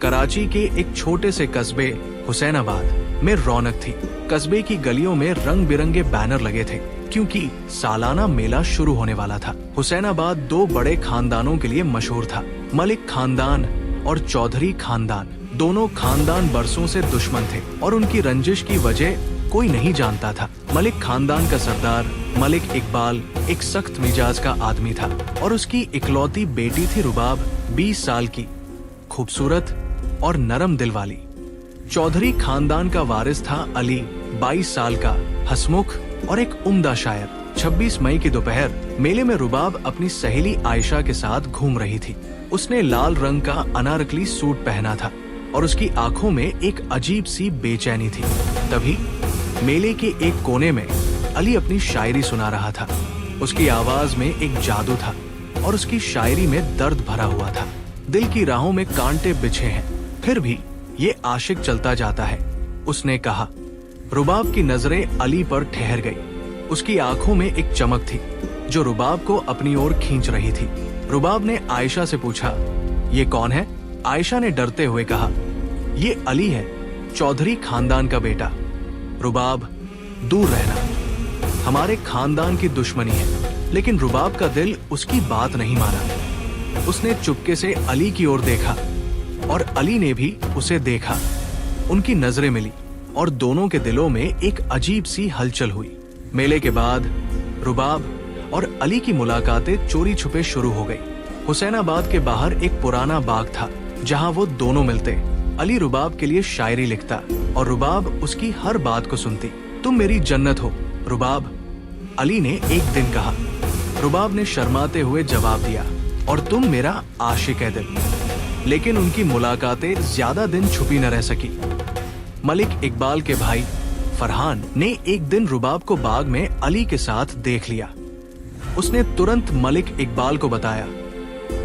कराची के एक छोटे से कस्बे हुसैनाबाद में रौनक थी। कस्बे की गलियों में रंग बिरंगे बैनर लगे थे क्योंकि सालाना मेला शुरू होने वाला था। हुसैनाबाद दो बड़े खानदानों के लिए मशहूर था, मलिक खानदान और चौधरी खानदान। दोनों खानदान बरसों से दुश्मन थे और उनकी रंजिश की वजह कोई नहीं जानता था। मलिक खानदान का सरदार मलिक इकबाल एक सख्त मिजाज का आदमी था और उसकी इकलौती बेटी थी रुबाब, 20 साल की, खूबसूरत और नरम दिल वाली। चौधरी खानदान का वारिस था अली, 22 साल का, हंसमुख और एक उम्दा शायर। 26 मई की दोपहर मेले में रुबाब अपनी सहेली आयशा के साथ घूम रही थी। उसने लाल रंग का अनारकली सूट पहना था और उसकी आंखों में एक अजीब सी बेचैनी थी। तभी मेले के एक कोने में अली अपनी शायरी सुना रहा था। उसकी आवाज में एक जादू था और उसकी शायरी में दर्द भरा हुआ था। दिल की राहों में कांटे बिछे हैं, फिर भी ये आशिक चलता जाता है, उसने कहा। रुबाब की नजरें अली पर ठहर गई। उसकी आंखों में एक चमक थी जो रुबाब को अपनी ओर खींच रही थी। रुबाब ने आयशा से पूछा, ये कौन है? आयशा ने डरते हुए कहा, ये अली है, चौधरी खानदान का बेटा। रुबाब, दूर रहना, हमारे खानदान की दुश्मनी है। लेकिन रुबाब का दिल उसकी बात नहीं माना। उसने चुपके से अली की ओर देखा और अली ने भी उसे देखा। उनकी नजरें मिली और दोनों के दिलों में एक अजीब सी हलचल हुई। मेले के बाद रुबाब और अली की मुलाकातें चोरी छुपे शुरू हो गई। हुसैनाबाद के बाहर एक पुराना बाग था जहां वो दोनों मिलते। अली रुबाब के लिए शायरी लिखता और रुबाब उसकी हर बात को सुनती। तुम मेरी जन्नत हो रुबाब, अली ने एक दिन कहा। रुबाब ने शर्माते हुए जवाब दिया, और तुम मेरा आशिक है दिल। लेकिन उनकी मुलाकातें ज्यादा दिन छुपी न रह सकी। मलिक इकबाल के भाई फरहान ने एक दिन रुबाब को बाग में अली के साथ देख लिया। उसने तुरंत मलिक इकबाल को बताया।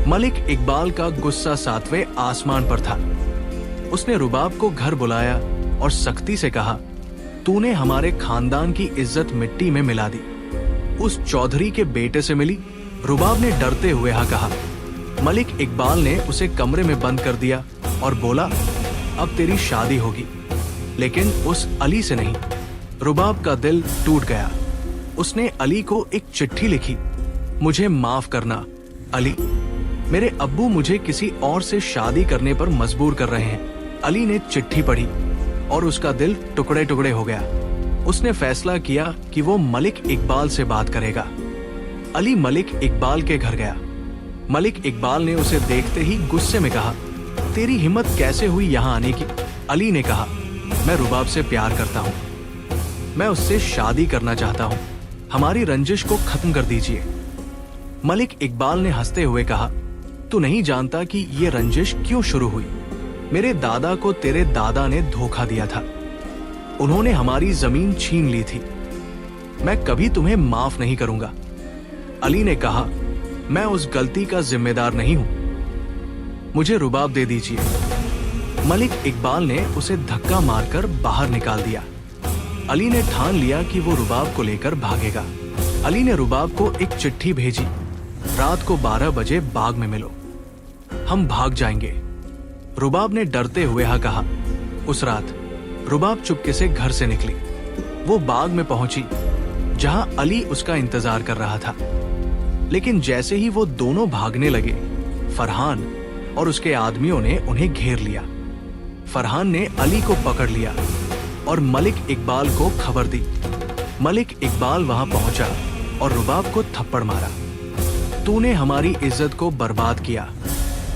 मलिक इकबाल का गुस्सा 7वें आसमान पर था। उसने रुबाब को घर बुलाया और सख्ती से कहा, तूने हमारे खानदान की इज्जत मिट्टी में मिला दी। उस चौधरी के बेटे से मिली? रुबाब ने डरते हुए कहा। मलिक इकबाल ने उसे कमरे में बंद कर दिया और बोला, अब तेरी शादी होगी, लेकिन उस अली से नहीं। रुबाब का दिल टूट गया। उसने अली को एक चिट्ठी लिखी, मुझे माफ करना अली, मेरे अब्बू मुझे किसी और से शादी करने पर मजबूर कर रहे हैं। अली ने चिट्ठी पढ़ी और उसका दिल टुकड़े टुकड़े हो गया। उसने फैसला किया कि वो मलिक इकबाल से बात करेगा। अली मलिक इकबाल के घर गया। मलिक इकबाल ने उसे देखते ही गुस्से में कहा, तेरी हिम्मत कैसे हुई यहाँ आने की? अली ने कहा, मैं रुबाब से प्यार करता हूँ, मैं उससे शादी करना चाहता हूँ, हमारी रंजिश को खत्म कर दीजिए। मलिक इकबाल ने हंसते हुए कहा, तू नहीं जानता कि ये रंजिश क्यों शुरू हुई। मेरे दादा को तेरे दादा ने धोखा दिया था, उन्होंने हमारी जमीन छीन ली थी। मैं कभी तुम्हें माफ नहीं करूंगा। अली ने कहा, मैं उस गलती का जिम्मेदार नहीं हूं, मुझे रुबाब दे दीजिए। मलिक इकबाल ने उसे धक्का मारकर बाहर निकाल दिया। अली ने ठान लिया कि वो रुबाब को लेकर भागेगा। अली ने रुबाब को एक चिट्ठी भेजी, रात को 12 बजे बाग में मिलो, हम भाग जाएंगे। रुबाब ने डरते हुए कहा। उस रात रुबाब चुपके से घर से निकली। वो बाग में पहुंची जहां अली उसका इंतजार कर रहा था। लेकिन जैसे ही वो दोनों भागने लगे, फरहान और उसके आदमियों ने उन्हें घेर लिया। फरहान ने अली को पकड़ लिया और मलिक इकबाल को खबर दी। मलिक इकबाल वहां पहुंचा और रुबाब को थप्पड़ मारा। तूने हमारी इज्जत को बर्बाद किया,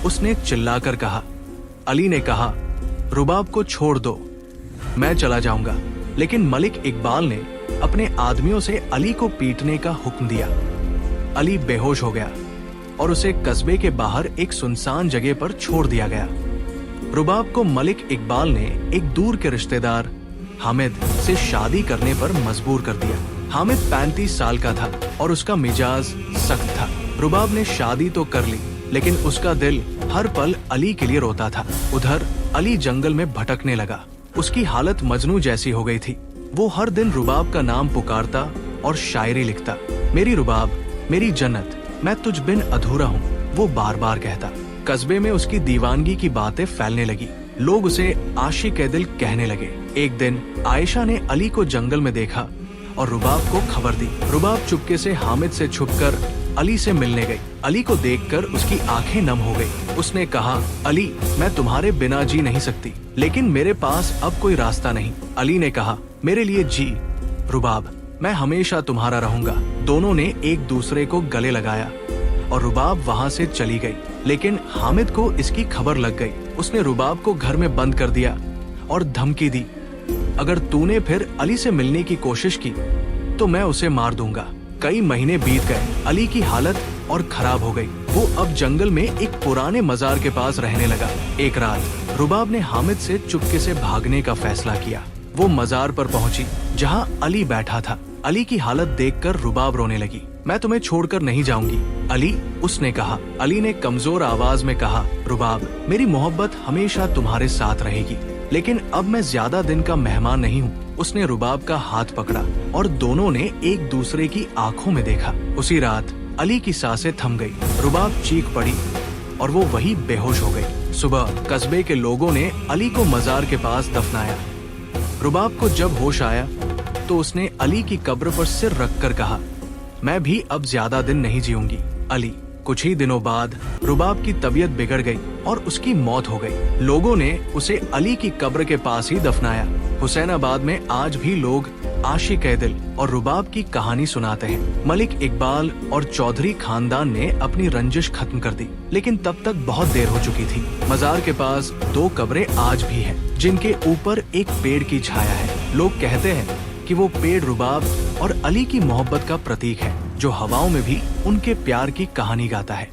उसने चिल्लाकर कहा। अली ने कहा, रुबाब को छोड़ दो, मैं चला जाऊंगा। लेकिन मलिक इकबाल ने अपने आदमियों से अली को पीटने का हुक्म दिया। अली बेहोश हो गया और उसे कस्बे के बाहर एक सुनसान जगह पर छोड़ दिया गया। रुबाब को मलिक इकबाल ने एक दूर के रिश्तेदार हामिद से शादी करने पर मजबूर कर दिया। हामिद 35 साल का था और उसका मिजाज सख्त था। रुबाब ने शादी तो कर ली, लेकिन उसका दिल हर पल अली के लिए रोता था। उधर अली जंगल में भटकने लगा। उसकी हालत मजनू जैसी हो गई थी। वो हर दिन रुबाब का नाम पुकारता और शायरी लिखता। मेरी रुबाब, मेरी जन्नत, मैं तुझ बिन अधूरा हूँ, वो बार बार कहता। कस्बे में उसकी दीवानगी की बातें फैलने लगी। लोग उसे आशिक ए दिल कहने लगे। एक दिन आयशा ने अली को जंगल में देखा और रुबाब को खबर दी। रुबाब चुपके से हामिद से छुपकर अली से मिलने गई। अली को देखकर उसकी आंखें नम हो गई। उसने कहा, अली, मैं तुम्हारे बिना जी नहीं सकती, लेकिन मेरे पास अब कोई रास्ता नहीं। अली ने कहा, मेरे लिए जी रुबाब, मैं हमेशा तुम्हारा रहूंगा। दोनों ने एक दूसरे को गले लगाया और रुबाब वहाँ से चली गई। लेकिन हामिद को इसकी खबर लग गई। उसने रुबाब को घर में बंद कर दिया और धमकी दी, अगर तूने फिर अली से मिलने की कोशिश की तो मैं उसे मार दूंगा। कई महीने बीत गए। अली की हालत और खराब हो गई। वो अब जंगल में एक पुराने मजार के पास रहने लगा। एक रात रुबाब ने हामिद से चुपके से भागने का फैसला किया। वो मजार पर पहुंची जहां अली बैठा था। अली की हालत देखकर रुबाब रोने लगी। मैं तुम्हें छोड़कर नहीं जाऊंगी अली, उसने कहा। अली ने कमजोर आवाज में कहा, रुबाब, मेरी मोहब्बत हमेशा तुम्हारे साथ रहेगी, लेकिन अब मैं ज्यादा दिन का मेहमान नहीं हूँ। उसने रुबाब का हाथ पकड़ा और दोनों ने एक दूसरे की आंखों में देखा। उसी रात अली की सांसें थम गई। रुबाब चीख पड़ी और वो वही बेहोश हो गई। सुबह कस्बे के लोगों ने अली को मजार के पास दफनाया। रुबाब को जब होश आया तो उसने अली की कब्र पर सिर रखकर कहा, मैं भी अब ज्यादा दिन नहीं जीऊंगी अली। कुछ ही दिनों बाद रुबाब की तबीयत बिगड़ गई और उसकी मौत हो गई। लोगों ने उसे अली की कब्र के पास ही दफनाया। हुसैनाबाद में आज भी लोग आशिक ए दिल और रुबाब की कहानी सुनाते हैं। मलिक इकबाल और चौधरी खानदान ने अपनी रंजिश खत्म कर दी, लेकिन तब तक बहुत देर हो चुकी थी। मजार के पास 2 कब्रें आज भी हैं, जिनके ऊपर एक पेड़ की छाया है। लोग कहते हैं कि वो पेड़ रुबाब और अली की मोहब्बत का प्रतीक है, जो हवाओं में भी उनके प्यार की कहानी गाता है।